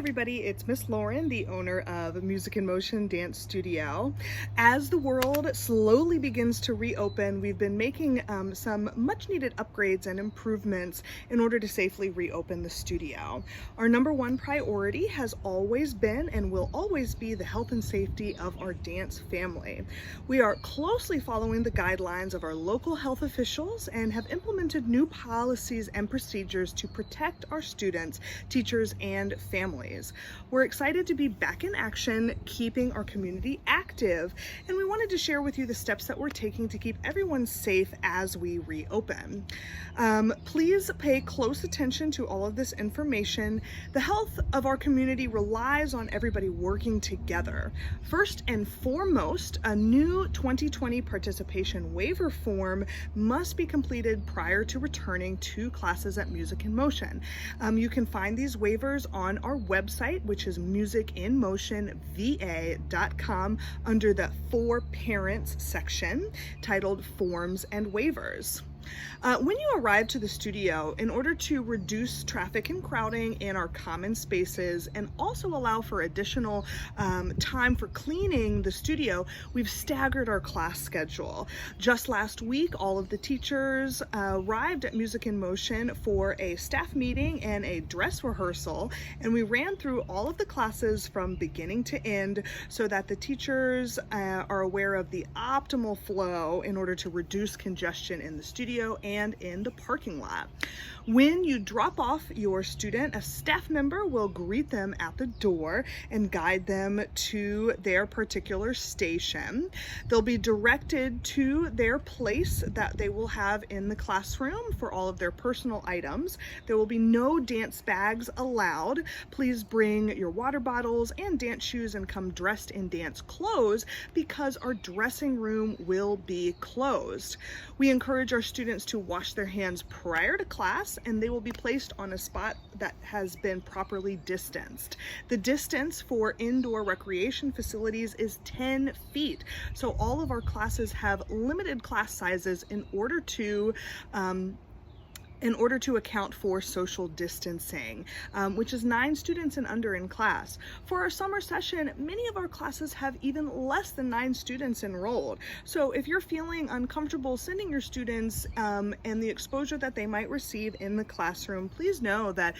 everybody, it's Miss Lauren, the owner of Music in Motion Dance Studio. As the world slowly begins to reopen, we've been making some much needed upgrades and improvements in order to safely reopen the studio. Our number one priority has always been and will always be the health and safety of our dance family. We are closely following the guidelines of our local health officials and have implemented new policies and procedures to protect our students, teachers, and families. We're excited to be back in action, keeping our community active, and we wanted to share with you the steps that we're taking to keep everyone safe as we reopen. Please pay close attention to all of this information. The health of our community relies on everybody working together. First and foremost, a new 2020 participation waiver form must be completed prior to returning to classes at Music in Motion. You can find these waivers on our website, which is musicinmotionva.com, under the For Parents section titled Forms and Waivers. When you arrive to the studio, in order to reduce traffic and crowding in our common spaces and also allow for additional time for cleaning the studio, we've staggered our class schedule. Just last week, all of the teachers arrived at Music in Motion for a staff meeting and a dress rehearsal, and we ran through all of the classes from beginning to end so that the teachers are aware of the optimal flow in order to reduce congestion in the studio and in the parking lot. When you drop off your student, a staff member will greet them at the door and guide them to their particular station. They'll be directed to their place that they will have in the classroom for all of their personal items. There will be no dance bags allowed. Please bring your water bottles and dance shoes and come dressed in dance clothes because our dressing room will be closed. We encourage our students to wash their hands prior to class, and they will be placed on a spot that has been properly distanced. The distance for indoor recreation facilities is 10 feet. So all of our classes have limited class sizes in order to account for social distancing, which is 9 students and under in class. For our summer session, many of our classes have even less than 9 students enrolled. So if you're feeling uncomfortable sending your students and the exposure that they might receive in the classroom, please know that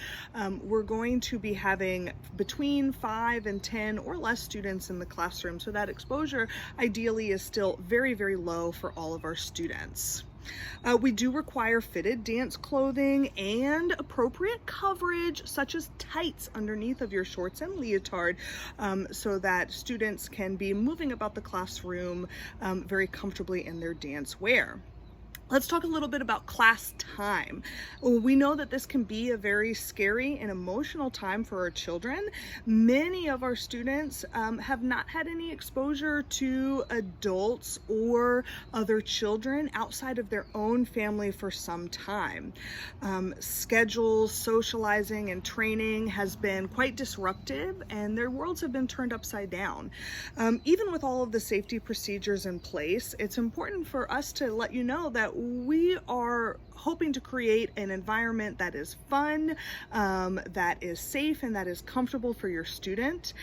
we're going to be having between 5 and 10 or less students in the classroom. So that exposure ideally is still very, very low for all of our students. We do require fitted dance clothing and appropriate coverage, such as tights underneath of your shorts and leotard, so that students can be moving about the classroom very comfortably in their dance wear. Let's talk a little bit about class time. We know that this can be a very scary and emotional time for our children. Many of our students have not had any exposure to adults or other children outside of their own family for some time. Schedules, socializing, and training has been quite disruptive, and their worlds have been turned upside down. Even with all of the safety procedures in place, it's important for us to let you know that we are hoping to create an environment that is fun, that is safe, and that is comfortable for your student.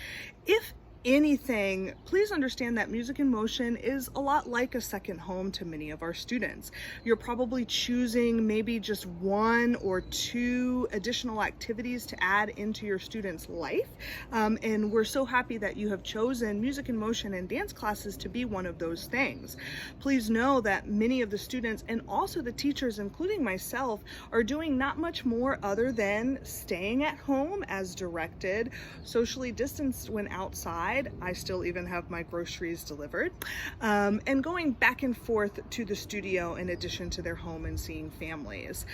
If anything, please understand that Music in Motion is a lot like a second home to many of our students. You're probably choosing maybe just 1 or 2 additional activities to add into your student's life, and we're so happy that you have chosen Music in Motion and dance classes to be one of those things. Please know that many of the students and also the teachers, including myself, are doing not much more other than staying at home as directed, socially distanced when outside. I still even have my groceries delivered, and going back and forth to the studio in addition to their home and seeing families.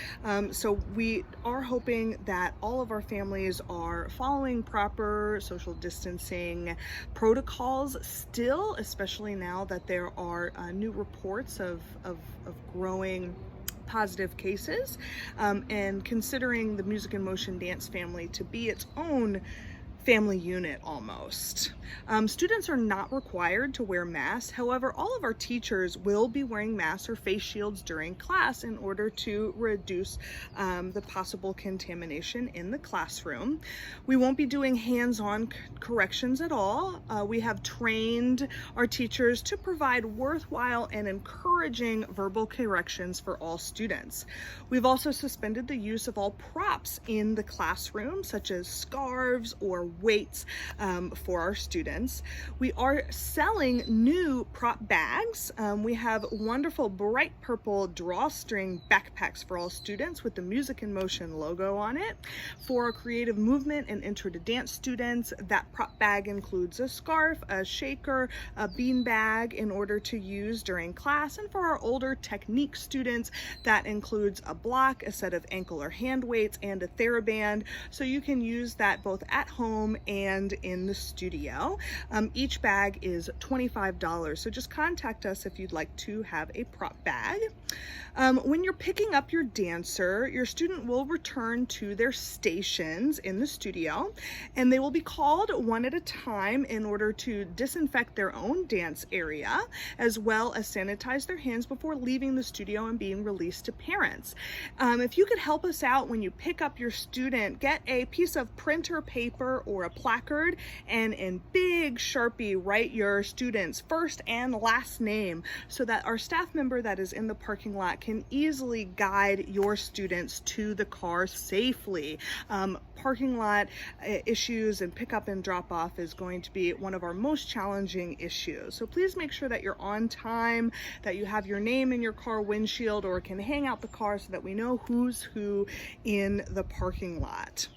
So we are hoping that all of our families are following proper social distancing protocols still, especially now that there are new reports of growing positive cases, and considering the Music in Motion dance family to be its own family unit almost. Students are not required to wear masks. However, all of our teachers will be wearing masks or face shields during class in order to reduce the possible contamination in the classroom. We won't be doing hands-on corrections at all. We have trained our teachers to provide worthwhile and encouraging verbal corrections for all students. We've also suspended the use of all props in the classroom, such as scarves or weights for our students. We are selling new prop bags. We have wonderful bright purple drawstring backpacks for all students with the Music in Motion logo on it. For our creative movement and intro to dance students, that prop bag includes a scarf, a shaker, a bean bag in order to use during class. And for our older technique students, that includes a block, a set of ankle or hand weights, and a TheraBand, so you can use that both at home and in the studio. Each bag is $25, so just contact us if you'd like to have a prop bag. When you're picking up your dancer, your student will return to their stations in the studio, and they will be called one at a time in order to disinfect their own dance area, as well as sanitize their hands before leaving the studio and being released to parents. If you could help us out when you pick up your student, get a piece of printer paper or a placard, and in big Sharpie write your student's first and last name so that our staff member that is in the parking lot can easily guide your students to the car safely. Parking lot issues and pick up and drop off is going to be one of our most challenging issues. So please make sure that you're on time, that you have your name in your car windshield or can hang out the car so that we know who's who in the parking lot.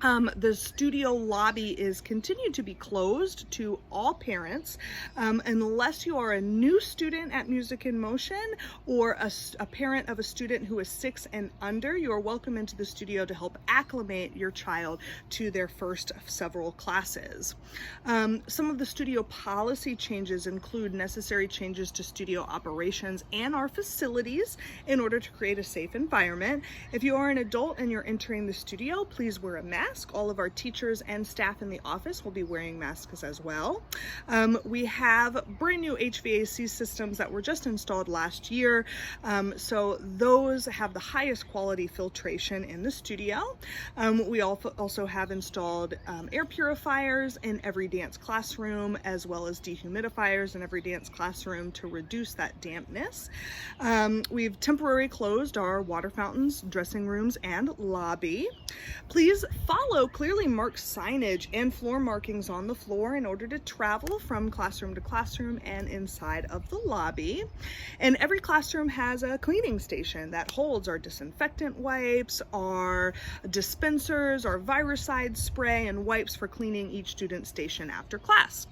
The studio lobby is continued to be closed to all parents unless you are a new student at Music in Motion or a parent of a student who is 6 and under. You are welcome into the studio to help acclimate your child to their first several classes. Some of the studio policy changes include necessary changes to studio operations and our facilities in order to create a safe environment. If you are an adult and you're entering the studio, please wear a mask. All of our teachers and staff in the office will be wearing masks as well. We have brand new HVAC systems that were just installed last year, so those have the highest quality filtration in the studio. We also have installed air purifiers in every dance classroom, as well as dehumidifiers in every dance classroom to reduce that dampness. We've temporarily closed our water fountains, dressing rooms, and lobby. Please follow clearly marked signage and floor markings on the floor in order to travel from classroom to classroom and inside of the lobby. And every classroom has a cleaning station that holds our disinfectant wipes, our dispensers, our viricide spray, and wipes for cleaning each student's station after class.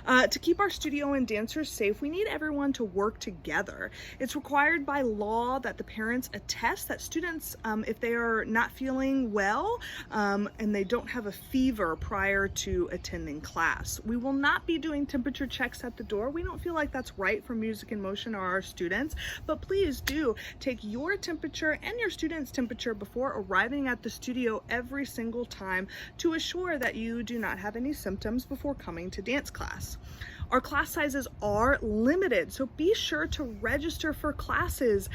To keep our studio and dancers safe, we need everyone to work together. It's required by law that the parents attest that students, if they are not feeling well and they don't have a fever prior to attending class. We will not be doing temperature checks at the door. We don't feel like that's right for Music in Motion or our students, but please do take your temperature and your student's temperature before arriving at the studio every single time to assure that you do not have any symptoms before coming to dance class. Our class sizes are limited, so be sure to register for classes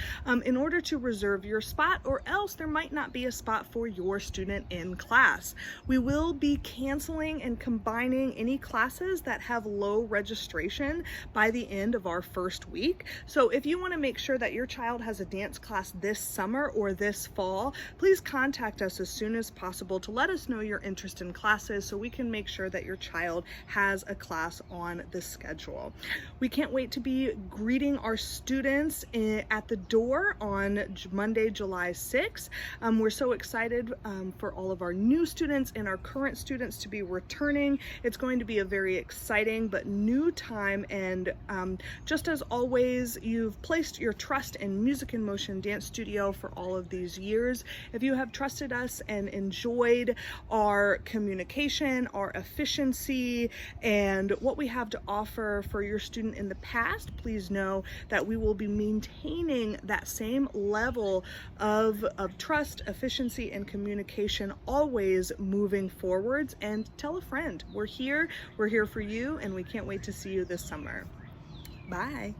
in order to reserve your spot, or else there might not be a spot for your student in class. We will be canceling and combining any classes that have low registration by the end of our first week. So if you want to make sure that your child has a dance class this summer or this fall, please contact us as soon as possible to let us know your interest in classes so we can make sure that your child has a class on the schedule. We can't wait to be greeting our students at the door on Monday, July 6th. We're so excited for all of our new students and our current students to be returning. It's going to be a very exciting but new time, and just as always, you've placed your trust in Music in Motion Dance Studio for all of these years. If you have trusted us and enjoyed our communication, our efficiency, and what we have to offer offer for your student in the past, please know that we will be maintaining that same level of trust, efficiency, and communication, always moving forwards. And tell a friend, we're here for you, and we can't wait to see you this summer. Bye.